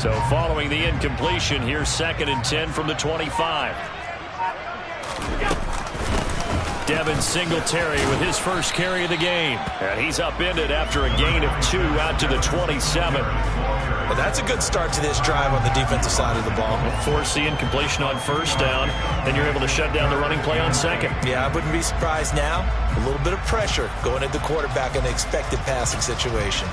So following the incompletion, here's 2nd and 10 from the 25. Devin Singletary with his first carry of the game. And he's upended after a gain of 2 out to the 27. Well, that's a good start to this drive on the defensive side of the ball. Force the incompletion on 1st down, then you're able to shut down the running play on 2nd. Yeah, I wouldn't be surprised now. A little bit of pressure going at the quarterback in the expected passing situation.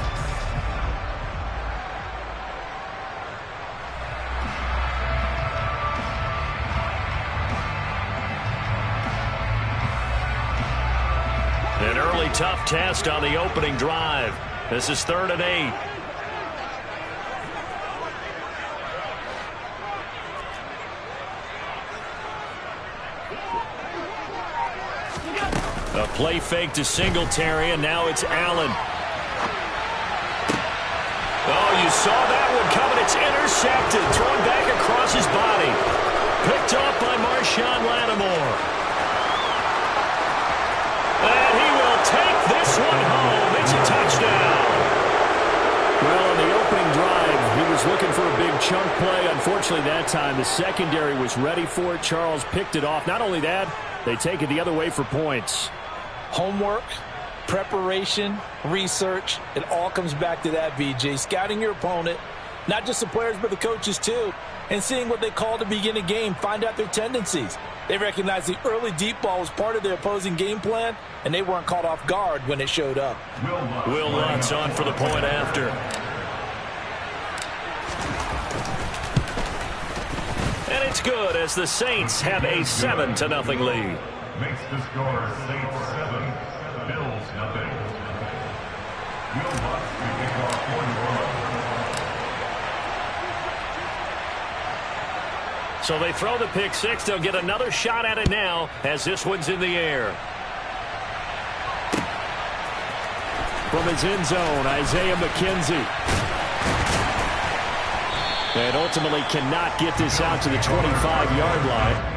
An early tough test on the opening drive. This is 3rd and 8. A play fake to Singletary, and now it's Allen. Oh, you saw that one coming. It's intercepted. Thrown back across his body. Picked off by Marshawn Lattimore. And he will take this one home. It's a touchdown. Well, on the opening drive, he was looking for a big chunk play. Unfortunately, that time, the secondary was ready for it. Charles picked it off. Not only that, they take it the other way for points. Homework, preparation, research, it all comes back to that, BJ. Scouting your opponent, not just the players but the coaches too, and seeing what they call to begin a game, find out their tendencies. They recognize the early deep ball was part of their opposing game plan, and they weren't caught off guard when it showed up. Will Lutz on for the point after. And it's good as the Saints have a 7-0 lead. Makes the score Saints 7, Bills 0. Will Lutz to kick off one. So they throw the pick six. They'll get another shot at it now as this one's in the air. From his end zone, Isaiah McKenzie. And ultimately cannot get this out to the 25-yard line.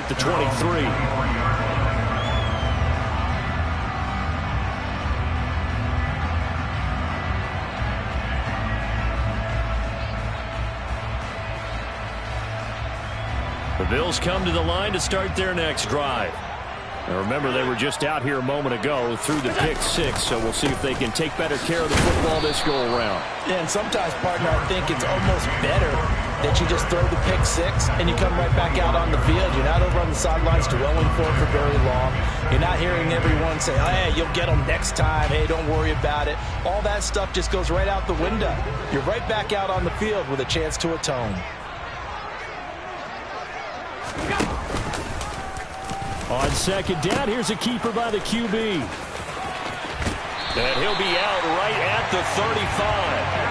The 23. The Bills come to the line to start their next drive. Now remember, they were just out here a moment ago through the pick six, so we'll see if they can take better care of the football this go-around. Yeah, and sometimes, partner, I think it's almost better that you just throw the pick six and you come right back out on the field. You're not over on the sidelines dwelling for it for very long. You're not hearing everyone say, oh, hey, you'll get them next time. Hey, don't worry about it. All that stuff just goes right out the window. You're right back out on the field with a chance to atone. On second down, here's a keeper by the QB. And he'll be out right at the 35.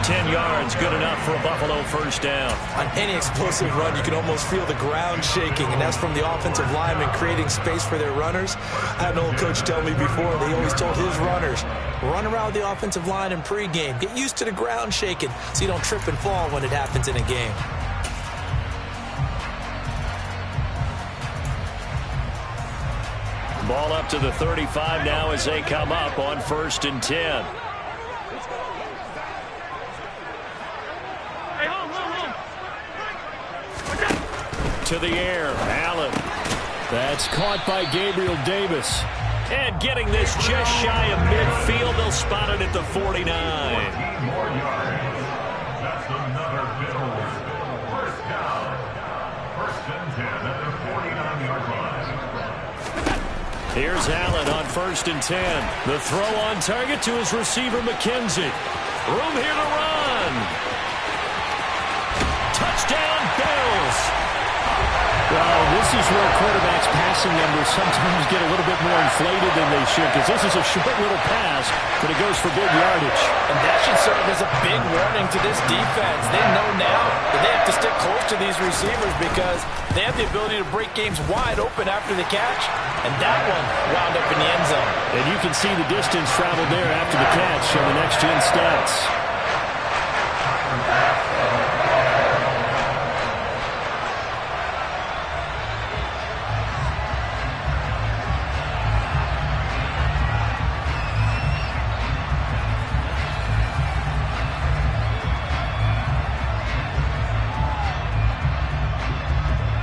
10 yards, good enough for a Buffalo first down. On any explosive run, you can almost feel the ground shaking, and that's from the offensive linemen creating space for their runners. I had an old coach tell me before, they always told his runners, run around the offensive line in pregame. Get used to the ground shaking so you don't trip and fall when it happens in a game. Ball up to the 35 now as they come up on 1st and 10. To the air, Allen. That's caught by Gabriel Davis. And getting this just shy of midfield, they'll spot it at the 49. 14 more yards. That's another Bills first down. 1st and 10 at the 49-yard line. Here's Allen on 1st and 10. The throw on target to his receiver, McKenzie. Room here to run. Touchdown, Bills. Well, this is where quarterbacks passing numbers sometimes get a little bit more inflated than they should, because this is a short little pass, but it goes for big yardage. And that should serve as a big warning to this defense. They know now that they have to stick close to these receivers because they have the ability to break games wide open after the catch, and that one wound up in the end zone. And you can see the distance traveled there after the catch on the next-gen stats.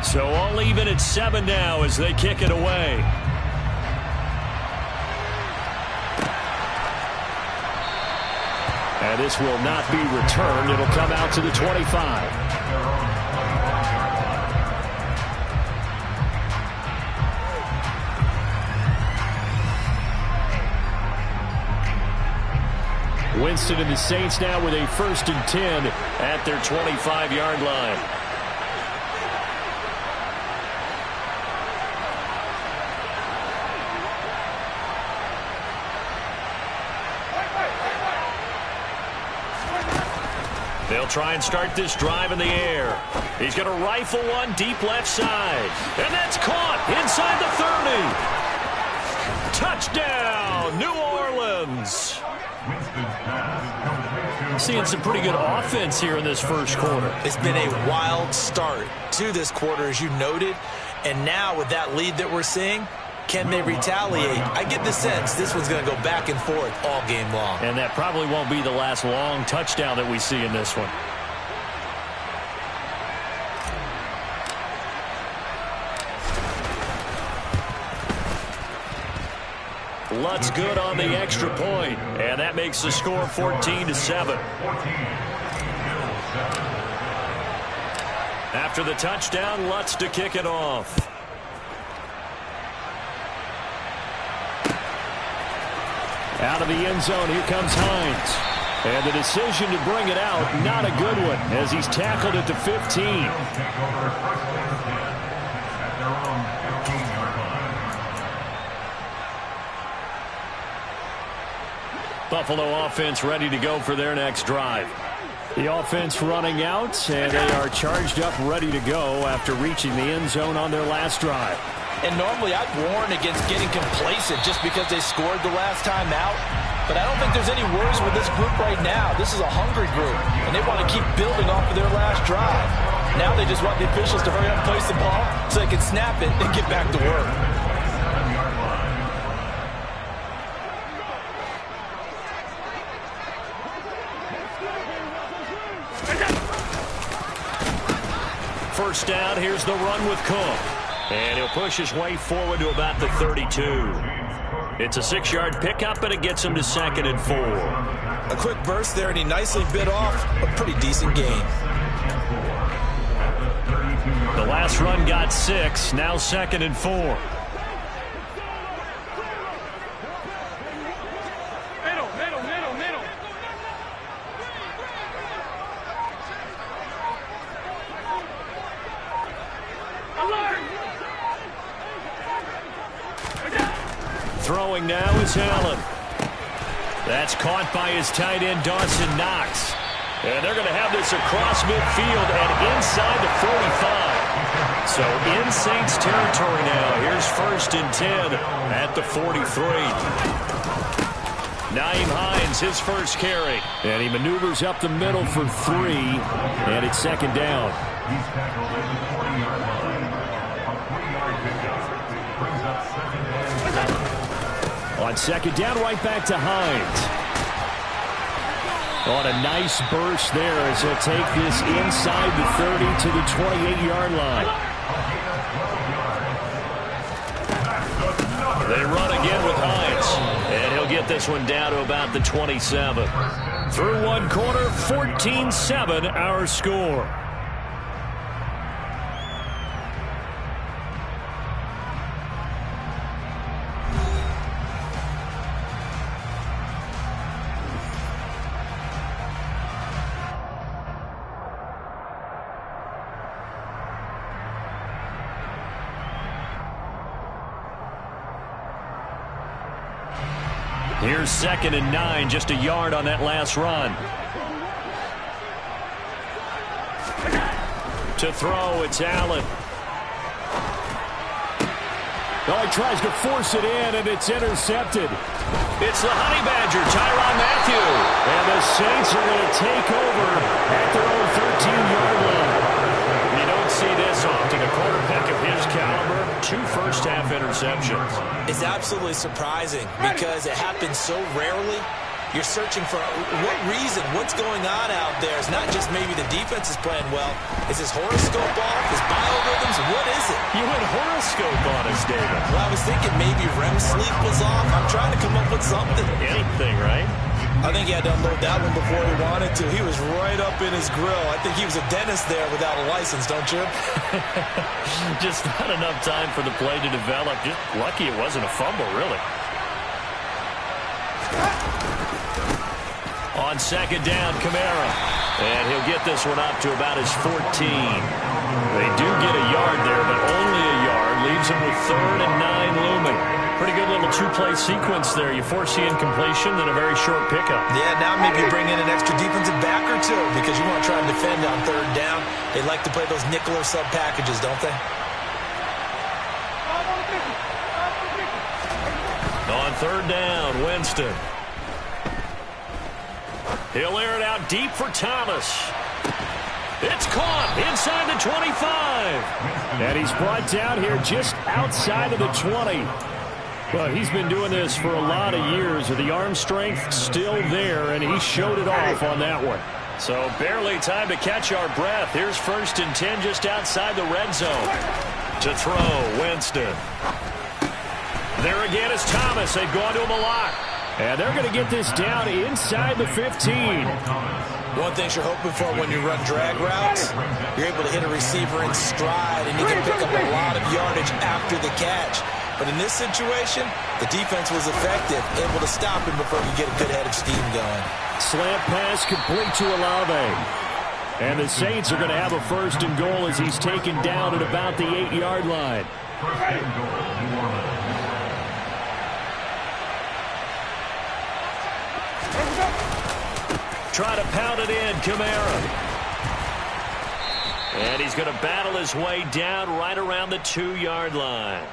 So all even at 7 now as they kick it away. And this will not be returned. It'll come out to the 25. Winston and the Saints now with a 1st and 10 at their 25-yard line. They'll try and start this drive in the air. He's going to rifle one deep left side. And that's caught inside the 30. Touchdown, New Orleans. Seeing some pretty good offense here in this first quarter. It's been a wild start to this quarter, as you noted. And now with that lead that we're seeing, can they retaliate? I get the sense this one's going to go back and forth all game long. And that probably won't be the last long touchdown that we see in this one. Lutz good on the extra point, and that makes the score 14-7. After the touchdown, Lutz to kick it off. Out of the end zone, here comes Hines. And the decision to bring it out, not a good one, as he's tackled at the 15. Buffalo offense ready to go for their next drive. The offense running out, and they are charged up, ready to go after reaching the end zone on their last drive. And normally I'd warn against getting complacent just because they scored the last time out. But I don't think there's any worries with this group right now. This is a hungry group, and they want to keep building off of their last drive. Now they just want the officials to hurry up and place the ball so they can snap it and get back to work. First down, here's the run with Cook. And he'll push his way forward to about the 32. It's a 6-yard pickup, and it gets him to 2nd and 4. A quick burst there, and he nicely bit off a pretty decent gain. The last run got 6, now 2nd and 4. Throwing now is Allen. That's caught by his tight end, Dawson Knox. And they're going to have this across midfield and inside the 45. So in Saints territory now. Here's 1st and 10 at the 43. Nyheim Hines, his first carry. And he maneuvers up the middle for 3. And it's 2nd down. He's tackled at the 40-yard line. A 3-yard pickup brings up 2nd and 7. On 2nd down, right back to Hines. On a nice burst there as he'll take this inside the 30 to the 28-yard line. They run again with Hines. And he'll get this one down to about the 27. Through one quarter, 14-7 our score. Here's 2nd and 9, just a yard on that last run. To throw, it's Allen. Oh, he tries to force it in, and it's intercepted. It's the Honey Badger, Tyrann Mathieu. And the Saints are going to take over at their own 13-yard line. You don't see this often. A quarterback of his caliber, 2 first-half interceptions. It's absolutely surprising because it happens so rarely. You're searching for what reason, what's going on out there. It's not just maybe the defense is playing well. Is his horoscope off? His biorhythms? What is it? You went horoscope on us, David. Well, I was thinking maybe REM sleep was off. I'm trying to come up with something. Anything, right? I think he had to unload that one before he wanted to. He was right up in his grill. I think he was a dentist there without a license, don't you? Just not enough time for the play to develop. Just lucky it wasn't a fumble, really. On 2nd down, Kamara. And he'll get this one up to about his 14. They do get a yard there, but only a yard. Leaves him with 3rd and 9 looming. Pretty good little 2-play sequence there. You force the incompletion, then a very short pickup. Yeah, now maybe you bring in an extra defensive back or two because you want to try and defend on 3rd down. They like to play those nickel or sub packages, don't they? On 3rd down, Winston. He'll air it out deep for Thomas. It's caught inside the 25. And he's brought down here just outside of the 20. Well, he's been doing this for a lot of years. The arm strength still there, and he showed it off on that one. So barely time to catch our breath. Here's 1st and 10 just outside the red zone. To throw, Winston. There again is Thomas. They've gone to him a lot. And they're going to get this down inside the 15. One thing you're hoping for when you run drag routes, you're able to hit a receiver in stride, and you can pick up a lot of yardage after the catch. But in this situation, the defense was effective, able to stop him before he get a good head of steam going. Slant pass complete to Olave. And the Saints are going to have a 1st and goal as he's taken down at about the 8-yard line. 1st and goal, New Orleans. Try to pound it in, Kamara. And he's going to battle his way down right around the 2-yard line.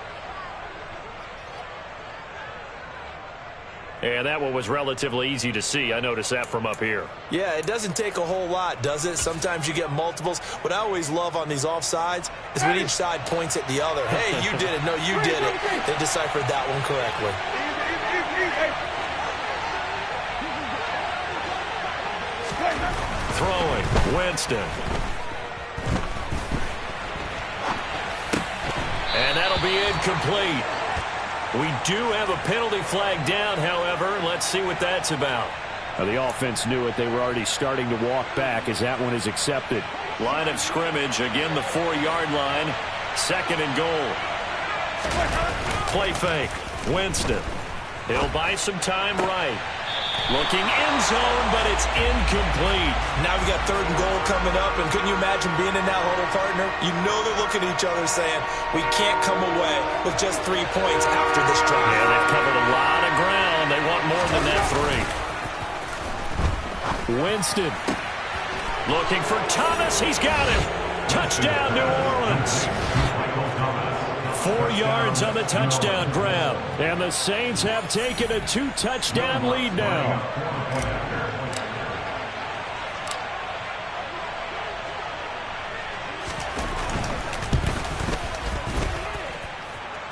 And that one was relatively easy to see. I noticed that from up here. Yeah, it doesn't take a whole lot, does it? Sometimes you get multiples. What I always love on these offsides is when each side points at the other. Hey, you did it. No, you did it. They deciphered that one correctly. Throwing, Winston. And that'll be incomplete. We do have a penalty flag down, however. Let's see what that's about. Well, the offense knew it. They were already starting to walk back as that one is accepted. Line of scrimmage, again the 4-yard line. 2nd and goal. Play fake, Winston. He'll buy some time right. Looking end zone, but it's incomplete. Now we got 3rd and goal coming up, and couldn't you imagine being in that huddle, partner? You know they're looking at each other saying, we can't come away with just 3 points after this drive. Yeah, they've covered a lot of ground. They want more than that 3. Winston looking for Thomas. He's got him. Touchdown, New Orleans. 4 yards on the touchdown grab. And the Saints have taken a 2-touchdown lead now.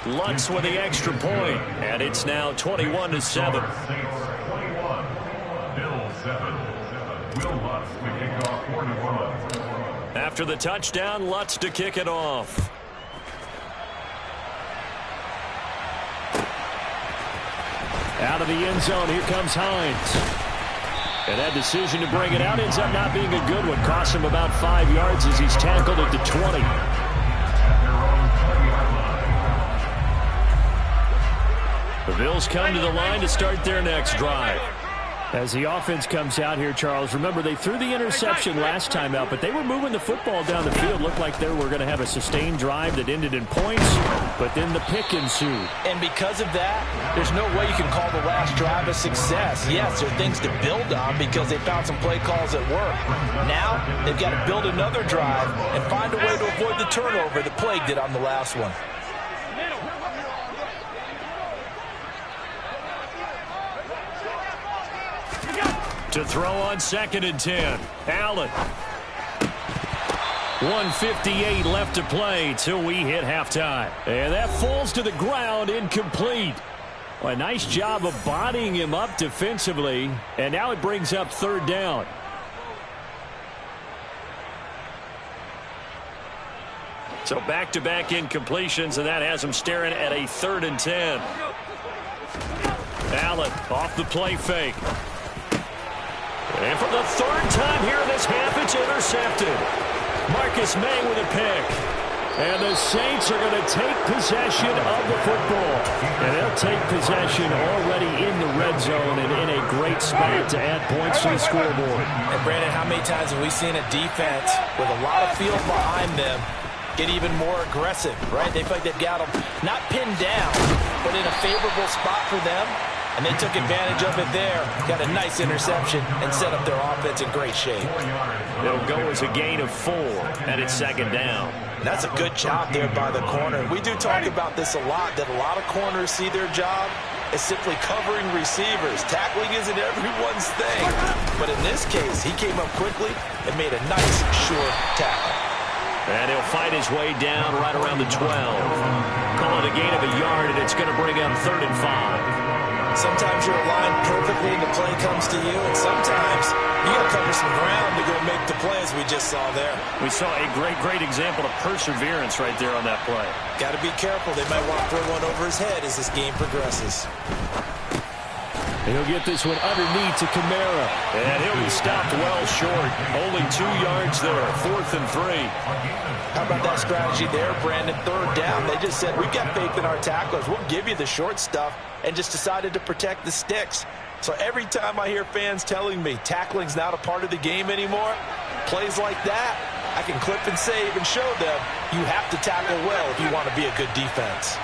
Lutz with the extra point, and it's now 21-7. Saints 21, Bills 7. Will Lutz to kick off for New Orleans. After the touchdown, Lutz to kick it off. Out of the end zone, here comes Hines. And that decision to bring it out ends up not being a good one. Costs him about 5 yards as he's tackled at the 20. The Bills come to the line to start their next drive. As the offense comes out here, Charles, remember they threw the interception last time out, but they were moving the football down the field. Looked like they were going to have a sustained drive that ended in points, but then the pick ensued. And because of that, there's no way you can call the last drive a success. Yes, there are things to build on because they found some play calls that work. Now, they've got to build another drive and find a way to avoid the turnover that plagued it on the last one. To throw on 2nd and 10. Allen. 1:58 left to play till we hit halftime. And that falls to the ground, incomplete. Well, a nice job of bodying him up defensively. And now it brings up 3rd down. So back-to-back incompletions, and that has him staring at a 3rd and 10. Allen off the play fake. And for the 3rd time here in this half, it's intercepted. Marcus May with a pick. And the Saints are going to take possession of the football. And they'll take possession already in the red zone and in a great spot to add points to the scoreboard. And Brandon, how many times have we seen a defense with a lot of field behind them get even more aggressive, right? They feel like they've got them not pinned down, but in a favorable spot for them. And they took advantage of it there, got a nice interception, and set up their offense in great shape. It'll go as a gain of 4, and it's 2nd down. And that's a good job there by the corner. We do talk about this a lot, that a lot of corners see their job as simply covering receivers. Tackling isn't everyone's thing. But in this case, he came up quickly and made a nice, sure tackle. And he'll fight his way down right around the 12. Call it a gain of a yard, and it's going to bring up 3rd and 5. Sometimes you're aligned perfectly and the play comes to you, and sometimes you got to cover some ground to go make the play, as we just saw there. We saw a great example of perseverance right there on that play. Got to be careful. They might want to throw one over his head as this game progresses. He'll get this one underneath to Kamara. And he'll be stopped well short. Only 2 yards there. 4th and 3. How about that strategy there, Brandon? 3rd down. They just said, we've got faith in our tacklers. We'll give you the short stuff, and just decided to protect the sticks. So every time I hear fans telling me tackling's not a part of the game anymore, plays like that, I can clip and save and show them you have to tackle well if you want to be a good defense.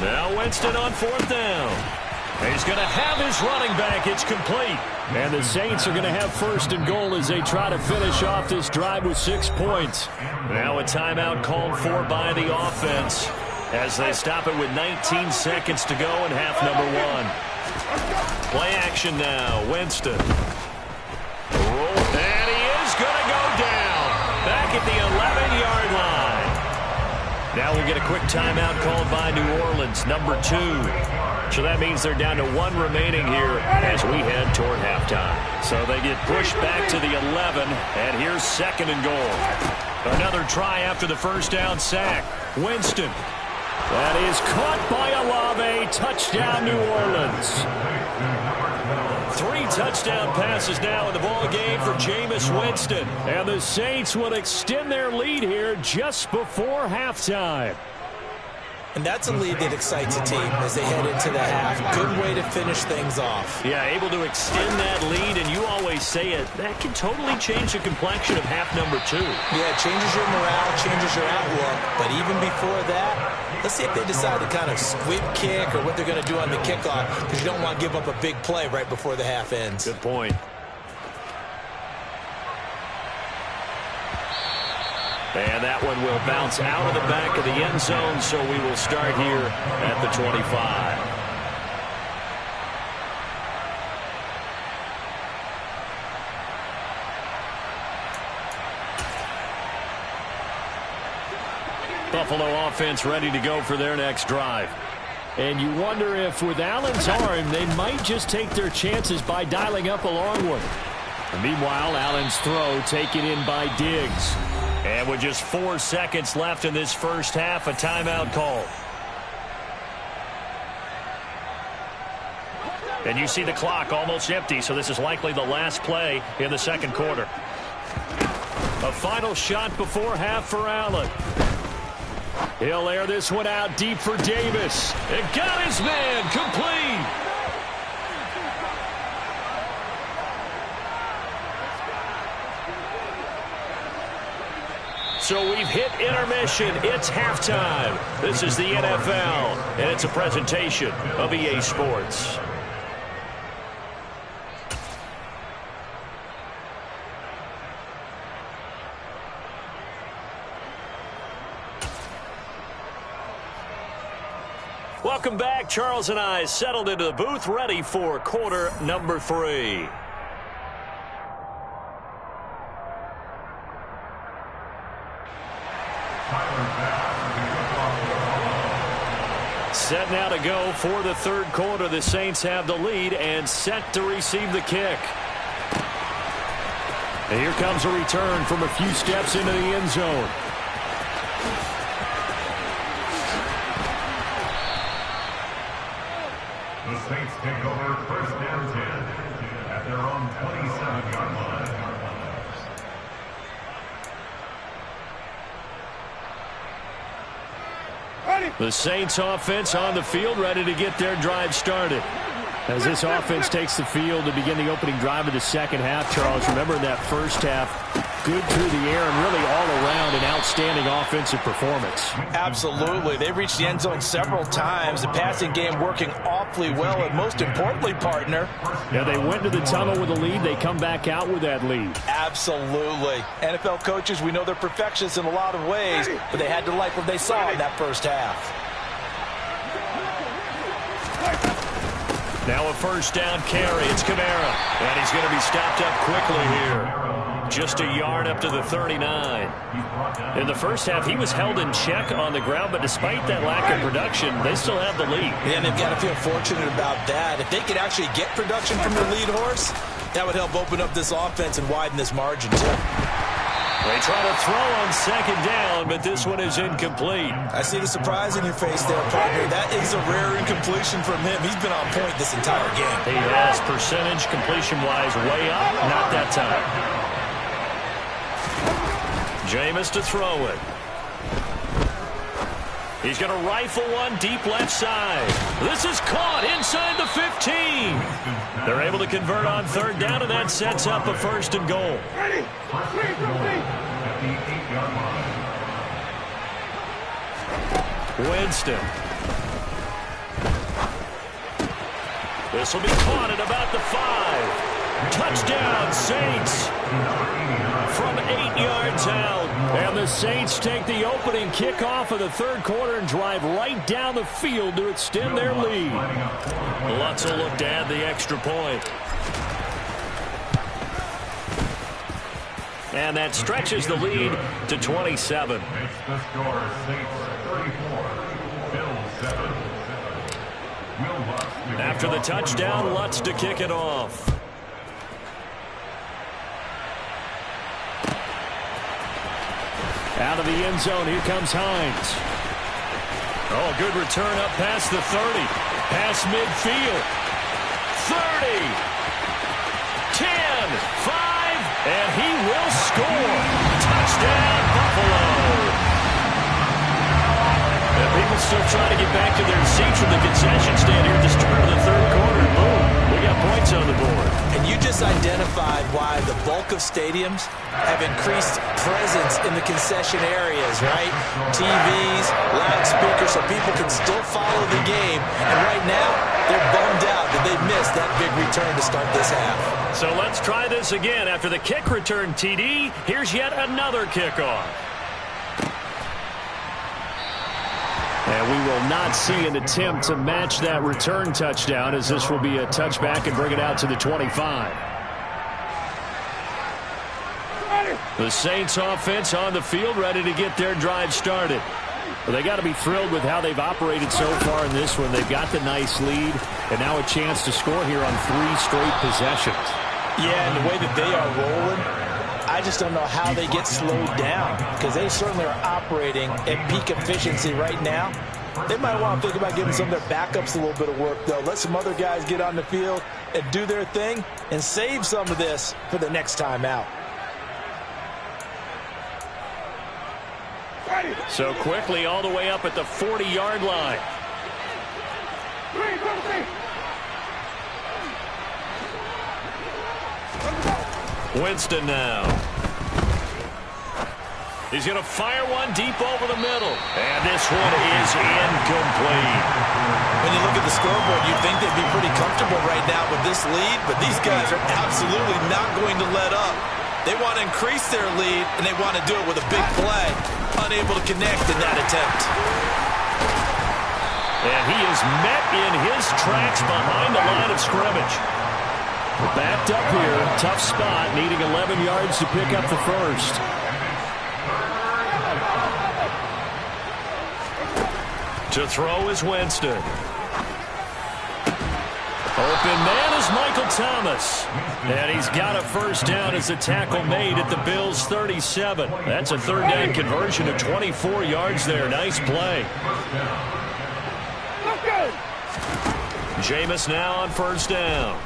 Now Winston on 4th down. He's going to have his running back. It's complete. And the Saints are going to have 1st and goal as they try to finish off this drive with 6 points. Now a timeout called for by the offense as they stop it with 19 seconds to go in half number 1. Play action now. Winston. And he is going to go down. Back at the 11-yard line. Now we'll get a quick timeout called by New Orleans, number 2. So that means they're down to 1 remaining here as we head toward halftime. So they get pushed back to the 11, and here's 2nd and goal. Another try after the 1st down sack. Winston. That is caught by Olave. Touchdown, New Orleans. 3 touchdown passes now in the ball game for Jameis Winston. And the Saints will extend their lead here just before halftime. And that's a lead that excites a team as they head into the half. Good way to finish things off. Yeah, able to extend that lead, and you always say it, that can totally change the complexion of half number 2. Yeah, it changes your morale, changes your outlook. But even before that, let's see if they decide to kind of squib kick or what they're going to do on the kickoff, because you don't want to give up a big play right before the half ends. Good point. And that one will bounce out of the back of the end zone, so we will start here at the 25. Buffalo offense ready to go for their next drive. And you wonder if with Allen's arm, they might just take their chances by dialing up a long one. And meanwhile, Allen's throw taken in by Diggs. And with just 4 seconds left in this first half, a timeout call. And you see the clock almost empty, so this is likely the last play in the second quarter. A final shot before half for Allen. He'll air this one out deep for Davis. It got his man complete. So we've hit intermission. It's halftime. This is the NFL, and it's a presentation of EA Sports. Welcome back. Charles and I settled into the booth, ready for quarter number 3. Set now to go for the third quarter. The Saints have the lead and set to receive the kick. And here comes a return from a few steps into the end zone. The Saints take over first and 10 at their own 27-yard line. The Saints offense on the field, ready to get their drive started. As this offense takes the field to begin the opening drive of the second half, Charles, remember in that first half, good through the air and really all around an outstanding offensive performance. Absolutely. They reached the end zone several times. The passing game working awfully well, and most importantly, partner. Yeah, they went to the tunnel with a lead. They come back out with that lead. Absolutely. NFL coaches, we know they're perfectionists in a lot of ways, but they had to like what they saw in that first half. Now a first down carry. It's Kamara. And he's going to be stopped up quickly here. Just a yard up to the 39. In the first half, he was held in check on the ground, but despite that lack of production, they still have the lead. Yeah, and they've got to feel fortunate about that. If they could actually get production from their lead horse, that would help open up this offense and widen this margin, too. They try to throw on second down, but this one is incomplete. I see the surprise in your face there, partner. That is a rare incompletion from him. He's been on point this entire game. He has percentage completion-wise way up. Not that time. Jameis to throw it. He's going to rifle one deep left side. This is caught inside the 15. They're able to convert on third down, and that sets up a first and goal. Winston. This will be caught at about the 5. Touchdown, Saints. From 8 yards out. And the Saints take the opening kickoff of the third quarter and drive right down the field to extend their lead. Lutz will look to add the extra point. And that stretches the lead to 27. Makes the score Saints 34, Bills 7. Will Lutz After the touchdown, Lutz to kick it off. Out of the end zone, here comes Hines. Oh, a good return up past the 30. Past midfield. 30. 10. 5. And he will score. Touchdown, Buffalo. And people still trying to get back to their seats from the concession stand here at the start of the third quarter. Boom. We got points on the board. And you just identified why the bulk of stadiums have increased presence in the concession areas, right? TVs, loudspeakers, so people can still follow the game. And right now, they're bummed out that they missed that big return to start this half. So let's try this again. After the kick return TD, here's yet another kickoff. And we will not see an attempt to match that return touchdown, as this will be a touchback and bring it out to the 25. The Saints offense on the field, ready to get their drive started. Well, they got to be thrilled with how they've operated so far in this one. They've got the nice lead, and now a chance to score here on 3 straight possessions. Yeah, and the way that they are rolling, I just don't know how they get slowed down, because they certainly are operating at peak efficiency right now. They might want to think about giving some of their backups a little bit of work, though. Let some other guys get on the field and do their thing and save some of this for the next time out. So quickly all the way up at the 40-yard line. Winston now. He's going to fire one deep over the middle. And this one is incomplete. When you look at the scoreboard, you'd think they'd be pretty comfortable right now with this lead, but these guys are absolutely not going to let up. They want to increase their lead, and they want to do it with a big play. Unable to connect in that attempt. And he is met in his tracks behind the line of scrimmage. Backed up here, tough spot, needing 11 yards to pick up the first. To throw is Winston. Open man is Michael Thomas. And he's got a first down as a tackle made at the Bills' 37. That's a third down conversion of 24 yards there. Nice play. Jameis now on first down.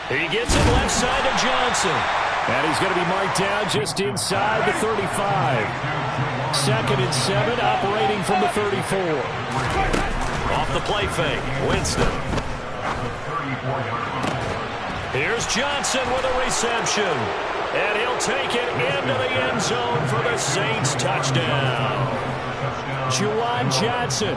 He gets it left side to Johnson. And he's going to be marked down just inside the 35. Second and 7, operating from the 34. Off the play fake, Winston. Here's Johnson with a reception. And he'll take it into the end zone for the Saints touchdown. Juwan Johnson,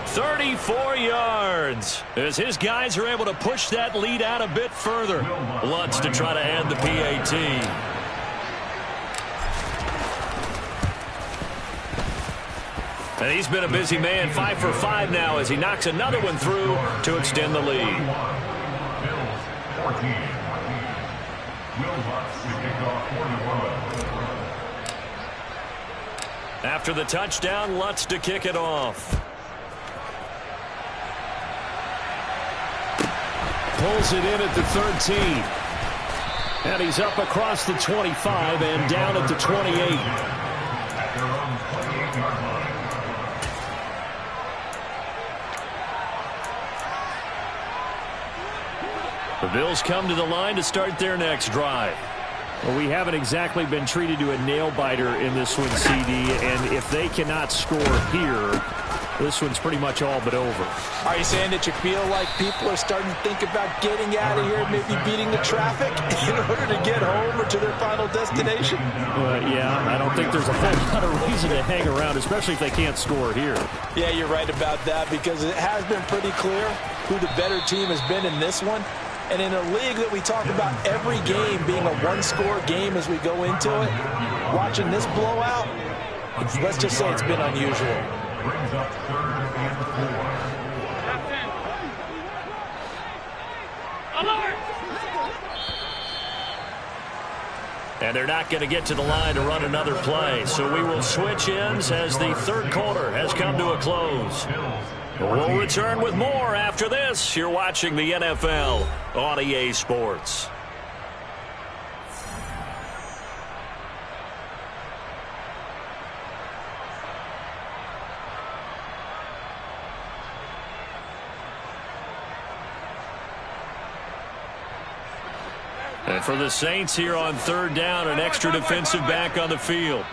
34 yards. As his guys are able to push that lead out a bit further. Lutz to try to end the PAT. And he's been a busy man, 5 for 5 now as he knocks another one through to extend the lead. Bills 14. Will Lutz to kick off 41. After the touchdown, Lutz to kick it off. Pulls it in at the 13. And he's up across the 25 and down at the 28. At their own 28-yard line. The Bills come to the line to start their next drive. Well, we haven't exactly been treated to a nail-biter in this one, CD, and if they cannot score here, this one's pretty much all but over. Are you saying that you feel like people are starting to think about getting out of here, maybe beating the traffic in order to get home or to their final destination? Yeah, I don't think there's a whole lot of reason to hang around, especially if they can't score here. Yeah, you're right about that because it has been pretty clear who the better team has been in this one. And in a league that we talk about every game being a one-score game as we go into it, watching this blowout, let's just say it's been unusual. Brings up 3rd and 4. And they're not going to get to the line to run another play. So we will switch ends as the third quarter has come to a close. We'll return with more after this. You're watching the NFL on EA Sports. And for the Saints here on third down, an extra defensive back on the field.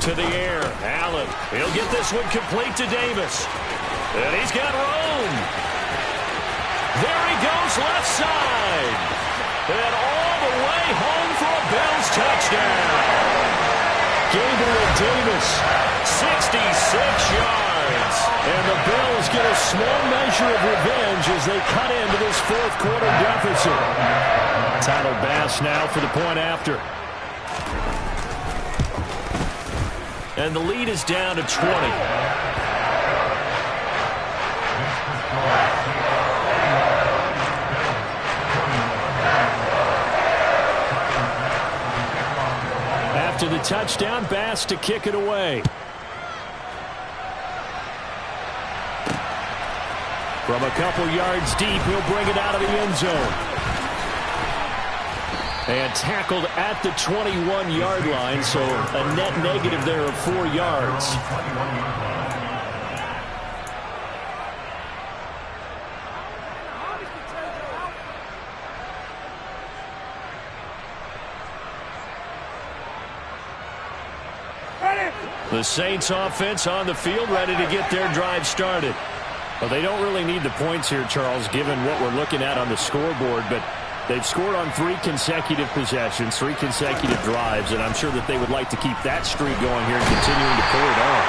To the air, Allen. He'll get this one complete to Davis. And he's got room. There he goes left side. And all the way home for a Bills touchdown. Gabriel Davis, 66 yards. And the Bills get a small measure of revenge as they cut into this fourth quarter deficit. Tyler Bass now for the point after. And the lead is down to 20. After the touchdown, Bass to kick it away. From a couple yards deep, he'll bring it out of the end zone. And tackled at the 21-yard line, so a net negative there of 4 yards. The Saints offense on the field, ready to get their drive started. Well, they don't really need the points here, Charles, given what we're looking at on the scoreboard, but They've scored on 3 consecutive possessions, 3 consecutive drives, and I'm sure that they would like to keep that streak going here and continuing to pull it on.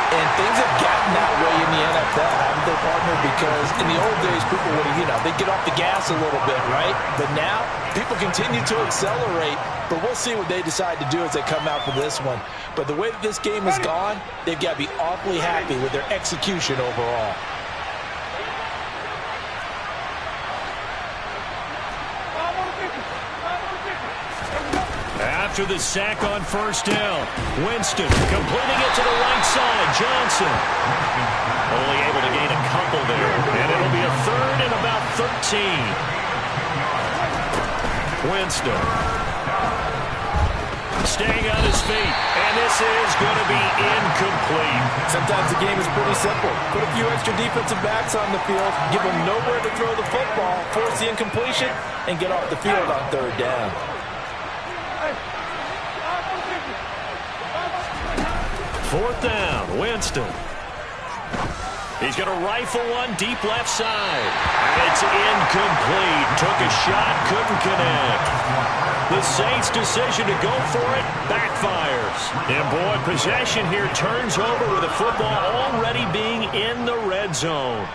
And things have gotten that way in the NFL, haven't they, partner? Because in the old days, people would, they'd get off the gas a little bit, right? But now, people continue to accelerate, but we'll see what they decide to do as they come out for this one. But the way that this game has gone, they've got to be awfully happy with their execution overall. After the sack on first down, Winston completing it to the right side. Johnson only able to gain a couple there, and it'll be a 3rd and about 13. Winston staying on his feet, and this is going to be incomplete. Sometimes the game is pretty simple. Put a few extra defensive backs on the field, give them nowhere to throw the football, force the incompletion, and get off the field on 3rd down. Fourth down, Winston. He's going to rifle one deep left side. And it's incomplete. Took a shot, couldn't connect. The Saints' decision to go for it backfires. And boy, possession here turns over with the football already being in the red zone.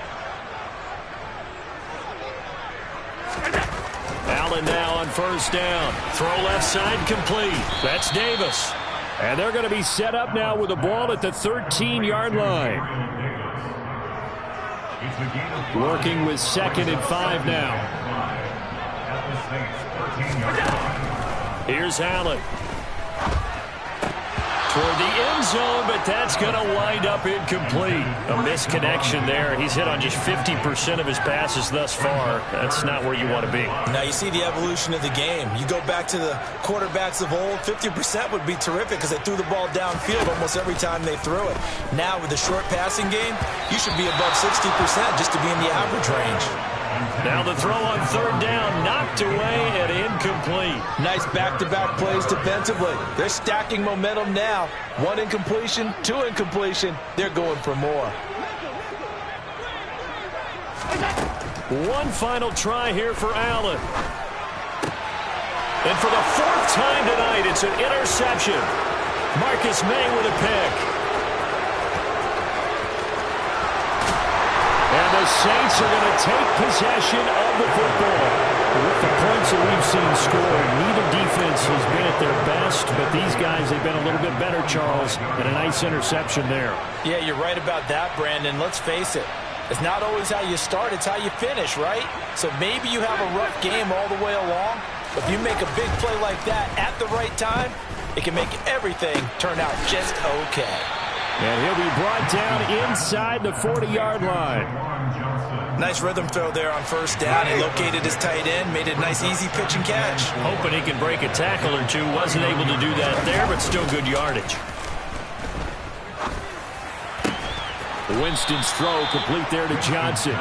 Allen now on first down. Throw left side complete. That's Davis. And they're going to be set up now with the ball at the 13-yard line. Working with 2nd and 5 now. Here's Allen. Toward the end zone, but that's going to wind up incomplete. A misconnection there. He's hit on just 50% of his passes thus far. That's not where you want to be. Now you see the evolution of the game. You go back to the quarterbacks of old, 50% would be terrific because they threw the ball downfield almost every time they threw it. Now with the short passing game, you should be above 60% just to be in the average range. Now the throw on 3rd down, knocked away and incomplete. Nice back-to-back plays defensively. They're stacking momentum now. 1 incompletion, 2 incompletion. They're going for more. One final try here for Allen. And for the 4th time tonight, it's an interception. Marcus May with a pick. And the Saints are going to take possession of the football. With the points that we've seen scored, neither defense has been at their best, but these guys have been a little bit better, Charles, and a nice interception there. Yeah, you're right about that, Brandon. Let's face it. It's not always how you start, it's how you finish, right? So maybe you have a rough game all the way along, but if you make a big play like that at the right time, it can make everything turn out just okay. And he'll be brought down inside the 40-yard line. Nice rhythm throw there on first down. He located his tight end, made it a nice easy pitch and catch. Hoping he can break a tackle or two. Wasn't able to do that there, but still good yardage. Winston's throw complete there to Johnson.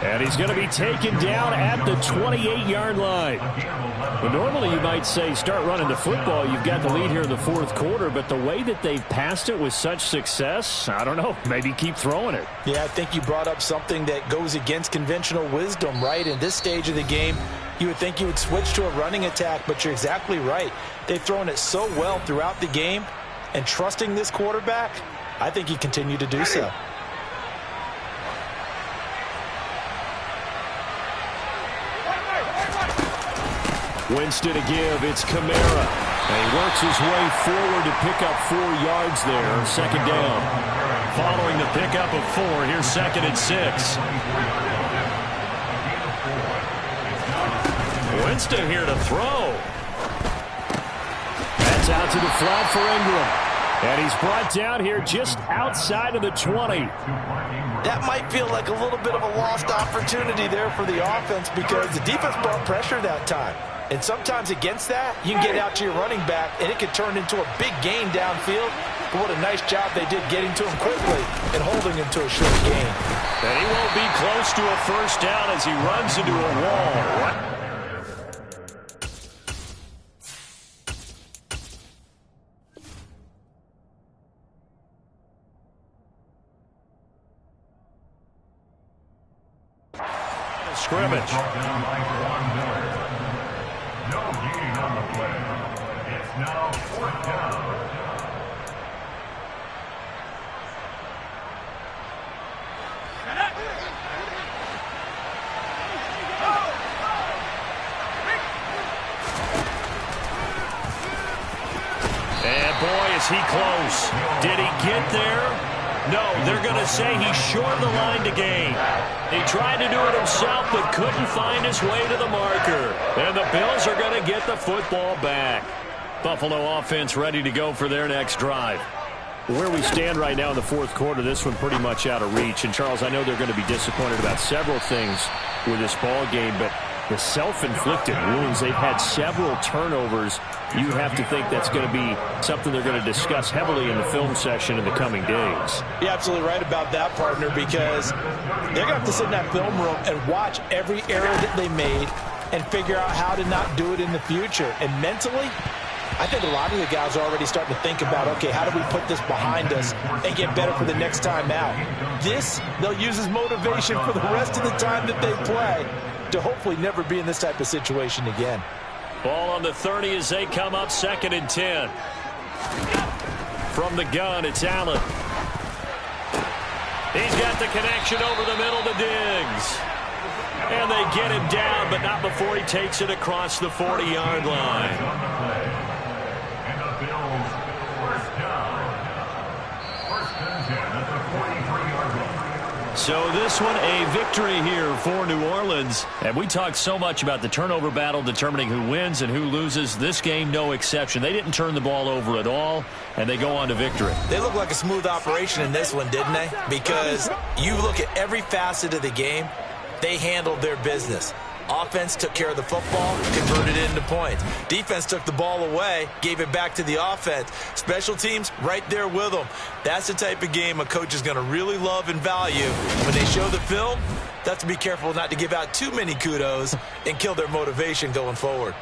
And he's going to be taken down at the 28-yard line. Well, normally you might say start running the football. You've got the lead here in the 4th quarter, but the way that they've passed it with such success, I don't know, maybe keep throwing it. Yeah, I think you brought up something that goes against conventional wisdom, right? In this stage of the game, you would think you would switch to a running attack, but you're exactly right. They've thrown it so well throughout the game, and trusting this quarterback, I think he continued to do so. Winston to give. It's Kamara. And he works his way forward to pick up 4 yards there. 2nd down. Following the pickup of 4, here's 2nd and 6. Winston here to throw. That's out to the flat for Ingram. And he's brought down here just outside of the 20. That might feel like a little bit of a lost opportunity there for the offense because the defense brought pressure that time. And sometimes against that, you can get out to your running back, and it could turn into a big gain downfield. But what a nice job they did getting to him quickly and holding him to a short gain. And he won't be close to a first down as he runs into a wall. Scrimmage. No gain on the play. It's now 4th down. And boy, is he close. Did he get there? No, they're going to say he's short of the line to gain. He tried to do it himself, but couldn't find his way to the marker. And the Bills are going to get the football back. Buffalo offense ready to go for their next drive. Where we stand right now in the fourth quarter, this one pretty much out of reach. And, Charles, I know they're going to be disappointed about several things with this ball game, but the self-inflicted wounds, they've had several turnovers. You have to think that's going to be something they're going to discuss heavily in the film session in the coming days. You're absolutely right about that, partner, because they're going to have to sit in that film room and watch every error that they made and figure out how to not do it in the future. And mentally, I think a lot of the guys are already starting to think about, okay, how do we put this behind us and get better for the next time out? This, they'll use as motivation for the rest of the time that they play to hopefully never be in this type of situation again. Ball on the 30 as they come up 2nd and 10. From the gun, it's Allen. He's got the connection over the middle to Diggs. And they get him down, but not before he takes it across the 40-yard line. And the Bills, 1st down. 1st and 10 at the 43-yard line. So this one a victory here for New Orleans. And we talked so much about the turnover battle determining who wins and who loses. This game, no exception. They didn't turn the ball over at all, and they go on to victory. They look like a smooth operation in this one, didn't they? Because you look at every facet of the game, they handled their business. Offense took care of the football, converted it into points. Defense took the ball away, gave it back to the offense. Special teams right there with them. That's the type of game a coach is going to really love and value. When they show the film, they have to be careful not to give out too many kudos and kill their motivation going forward.